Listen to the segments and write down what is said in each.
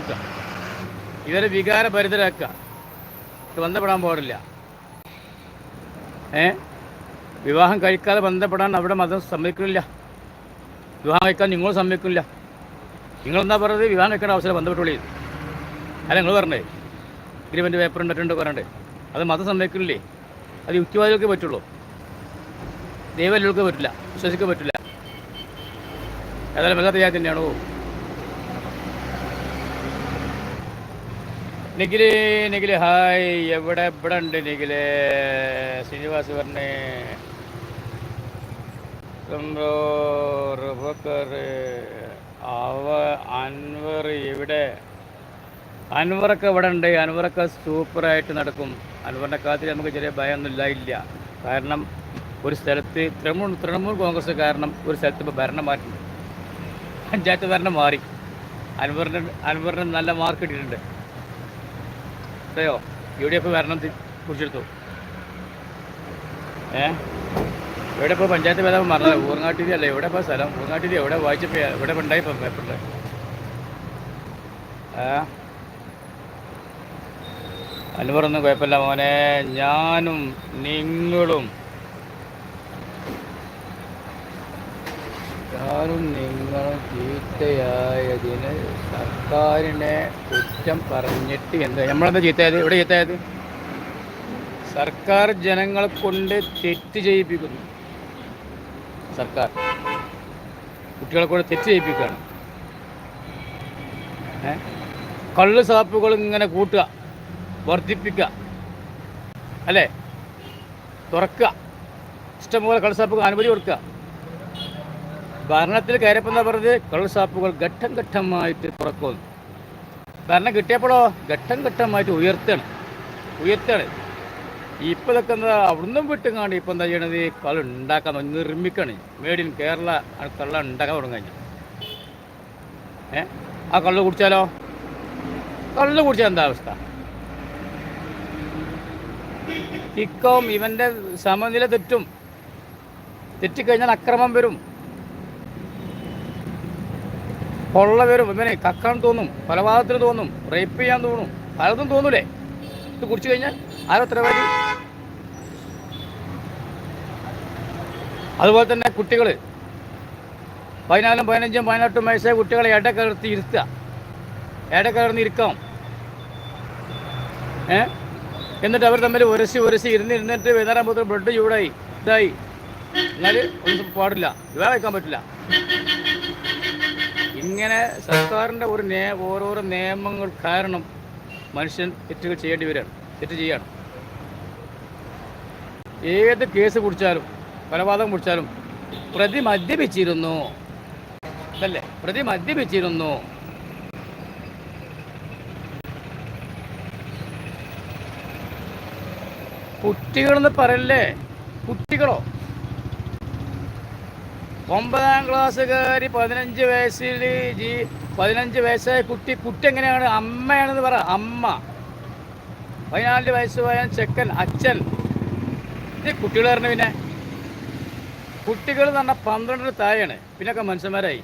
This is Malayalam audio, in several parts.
കൊടുക്കുക, ഇവരെ വികാരഭരിതരാക്കുക. ബന്ധപ്പെടാൻ പാടില്ല. വിവാഹം കഴിക്കാതെ ബന്ധപ്പെടാൻ അവിടെ മതം സമ്മതിക്കുന്നില്ല. വിവാഹം കഴിക്കാൻ നിങ്ങൾ സമ്മതിക്കില്ല. നിങ്ങളെന്താ പറയുന്നത്? വിവാഹം കഴിക്കേണ്ട അവസരം ബന്ധപ്പെട്ടുള്ളി അല്ല നിങ്ങൾ പറഞ്ഞേ. എഗ്രിമെൻറ്റ് പേപ്പർ ഇട്ടിട്ടുണ്ട് പറയണ്ടേ. അത് മതം സമ്മതിക്കില്ലേ? അത് യുക്തിവാദികൾക്ക് പറ്റുള്ളൂ, ദൈവങ്ങൾക്ക് പറ്റില്ല, വിശ്വസിക്കാൻ പറ്റില്ല. ഏതായാലും വല്ലാത്ത ജാതി തന്നെയാണോ നിഖില്? നിഖില് ഹായ്, ഇവിടെ ഉണ്ട് നിഖില്. ശ്രീനിവാസ് പറഞ്ഞേ, അൻവർ ഇവിടെ, അൻവറൊക്കെ ഇവിടെ ഉണ്ട്. അൻവറൊക്കെ സൂപ്പറായിട്ട് നടക്കും. അൻവറിൻ്റെ കാര്യത്തിൽ നമുക്ക് ചെറിയ ഭയമൊന്നും ഇല്ല. കാരണം ഒരു സ്ഥലത്ത് തൃണമൂൽ കോൺഗ്രസ് കാരണം ഒരു സ്ഥലത്ത് ഇപ്പോൾ ഭരണം മാറ്റി, പഞ്ചായത്ത് ഭരണം മാറി. അൻവറിന് നല്ല മാർക്ക് കിട്ടിയിട്ടുണ്ട്. അറിയോ? UDF ഭരണം കുറിച്ചെടുത്തു. എവിടെ ഇപ്പോൾ പഞ്ചായത്ത് ഭേദം മറന്നല്ലോ. ഊർങ്ങാട്ടിരി അല്ലേ? എവിടെ ഇപ്പോൾ സ്ഥലം? ഊർങ്ങാട്ടിരി എവിടെ വായിച്ചപ്പോൾ എവിടെ ഉണ്ടായി ഇപ്പോൾ പേപ്പറിൽ? അൻവറൊന്നും കുഴപ്പമില്ല മോനെ. ഞാനും നിങ്ങളും ചീത്തയായതിന് സർക്കാരിനെ കുറ്റം പറഞ്ഞിട്ട് എന്താ? നമ്മളെന്താ ചീത്തയായത്? ഇവിടെ ചീത്തയായത് സർക്കാർ ജനങ്ങളെ കൊണ്ട് തെറ്റ് ചെയ്യിപ്പിക്കുന്നു. സർക്കാർ കുട്ടികളെ കൊണ്ട് തെറ്റ് ചെയ്യിപ്പിക്കുകയാണ്. കള്ള് സാപ്പുകൾ ഇങ്ങനെ കൂട്ടുക, വർദ്ധിപ്പിക്കുക, അല്ലേ? തുറക്കുക, ഇഷ്ടംപോലെ കള്ള് സാപ്പുകൾ അനുമതി കൊടുക്കുക. ഭരണത്തിൽ കയറിയപ്പോൾ എന്താ പറഞ്ഞത്? കള്ള് സാപ്പുകൾ ഘട്ടം ഘട്ടമായിട്ട് തുറക്കുന്നു. ഭരണം കിട്ടിയപ്പോഴോ ഘട്ടം ഘട്ടമായിട്ട് ഉയർത്തുകയാണ്. ഇപ്പോൾ ഇതൊക്കെ എന്താ അവിടുന്ന് വിട്ടുങ്ങാണ്ട് ഇപ്പോൾ എന്താ ചെയ്യണത്? കള്ള് ഉണ്ടാക്കാൻ നിർമ്മിക്കുകയാണ്. മേഡ് ഇൻ കേരള കള്ള ഉണ്ടാക്കാൻ തുടങ്ങി. ആ കള്ള് കുടിച്ചാലോ? കള്ള് കുടിച്ചാൽ എന്താ അവസ്ഥ? ഇക്കവും ഇവൻ്റെ സമനില തെറ്റിക്കഴിഞ്ഞാൽ അക്രമം വരും, കൊള്ള വരും, ഇവനെ കക്കാൻ തോന്നും, കൊലപാതകത്തിന് തോന്നും, റേപ്പ് ചെയ്യാൻ തോന്നും, പലതും തോന്നൂലേ ഇത് കുടിച്ചു കഴിഞ്ഞാൽ? ആരത്രവാദി? അതുപോലെ തന്നെ കുട്ടികൾ 14, 15, 18 വയസ്സായ കുട്ടികളെ ഇടകലർന്ന് ഇരുക്കാം. എന്നിട്ട് അവർ തമ്മിൽ ഉരസി ഇരുന്നിട്ട് വൈകുന്നേരം ആകുമ്പോൾ ബ്ലഡ് ചൂടായി ഇതായി. എന്നാൽ ഒന്നും പാടില്ല, വിവാഹം വയ്ക്കാൻ പറ്റില്ല. ഇങ്ങനെ സർക്കാരിൻ്റെ ഓരോരോ നിയമങ്ങൾ കാരണം മനുഷ്യൻ തെറ്റുകൾ ചെയ്യേണ്ടി വരികയാണ്, തെറ്റ് ചെയ്യാണ്. ഏത് കേസ് കുടിച്ചാലും കൊലപാതകം കുടിച്ചാലും പ്രതി മദ്യപിച്ചിരുന്നു, അല്ലേ? പ്രതി മദ്യപിച്ചിരുന്നു. കുട്ടികളെന്ന് പറയല്ലേ? കുട്ടികളോ? 9ാം ക്ലാസ്സുകാരി 15 വയസ്സായ കുട്ടി എങ്ങനെയാണ്? അമ്മയാണെന്ന് പറ. അമ്മ 14 വയസ്സുമായ ചെക്കൻ അച്ഛൻ. ഇത് കുട്ടികൾ പറഞ്ഞു. പിന്നെ കുട്ടികൾ എന്ന് പറഞ്ഞാൽ 12 താഴെയാണ്. പിന്നൊക്കെ മനുഷ്യന്മാരായി.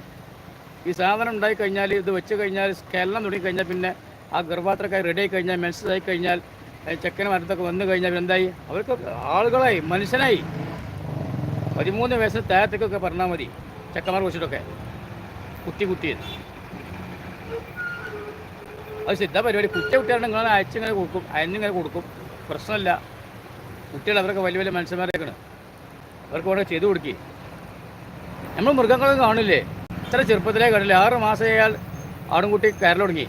ഈ സാധനം ഉണ്ടായി കഴിഞ്ഞാൽ, ഇത് വെച്ച് കഴിഞ്ഞാൽ, സ്കെല്ലം തുടങ്ങിക്കഴിഞ്ഞാൽ, പിന്നെ ആ ഗർഭാത്രക്കായി റെഡി ആയി കഴിഞ്ഞാൽ, മെൻസസായി കഴിഞ്ഞാൽ, ചെക്കന് മരത്തൊക്കെ വന്നു കഴിഞ്ഞാൽ എന്തായി? അവർക്ക് ആളുകളായി, മനുഷ്യനായി. 13 വയസ്സിന് താഴത്തേക്കൊക്കെ പറഞ്ഞാൽ മതി ചെക്കന്മാർ വെച്ചിട്ടൊക്കെ കുട്ടി. അത് സിദ്ധ പരിപാടി. കുട്ടിയാണ് നിങ്ങൾ അയച്ചിങ്ങനെ കൊടുക്കും, പ്രശ്നമില്ല. കുട്ടികൾ അവരൊക്കെ വലിയ മനുഷ്യന്മാരൊക്കെയാണ്. അവർക്ക് വേണമെങ്കിൽ ചെയ്തു കൊടുക്കി. നമ്മൾ മൃഗങ്ങളൊക്കെ കാണില്ലേ? ഇത്ര ചെറുപ്പത്തിലേ കാണില്ലേ? 6 മാസമായാൽ ആടുംകുട്ടി കയറൽ തുടങ്ങി.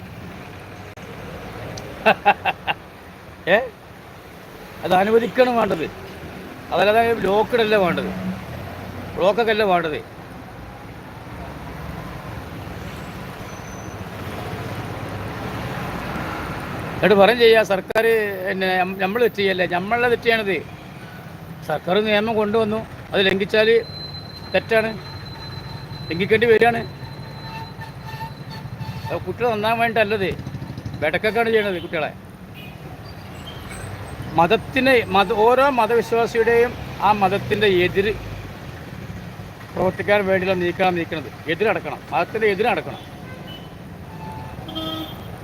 അത് അനുവദിക്കണം വേണ്ടത്. അതല്ലാതെ ബ്ലോക്കഡല്ല വേണ്ടത്, ബ്ലോക്കൊക്കെ അല്ല വേണ്ടത്. എന്നിട്ട് പറയും ചെയ്യുക സർക്കാർ നമ്മൾ തെറ്റിയല്ലേ? നമ്മളെ തെറ്റിയാണത്. സർക്കാർ നിയമം കൊണ്ടുവന്നു, അത് ലംഘിച്ചാൽ തെറ്റാണ്, ലംഘിക്കേണ്ടി വരികയാണ്. കുട്ടികൾ നന്നാൻ വേണ്ടിയിട്ടല്ലത്, വെടക്കൊക്കെയാണ് ചെയ്യണത് കുട്ടികളെ. ഓരോ മതവിശ്വാസിയുടെയും ആ മതത്തിൻ്റെ എതിര് പ്രവർത്തിക്കാൻ വേണ്ടിയുള്ള നീക്കണത്, എതിരടക്കണം, മതത്തിൻ്റെ എതിരടക്കണം.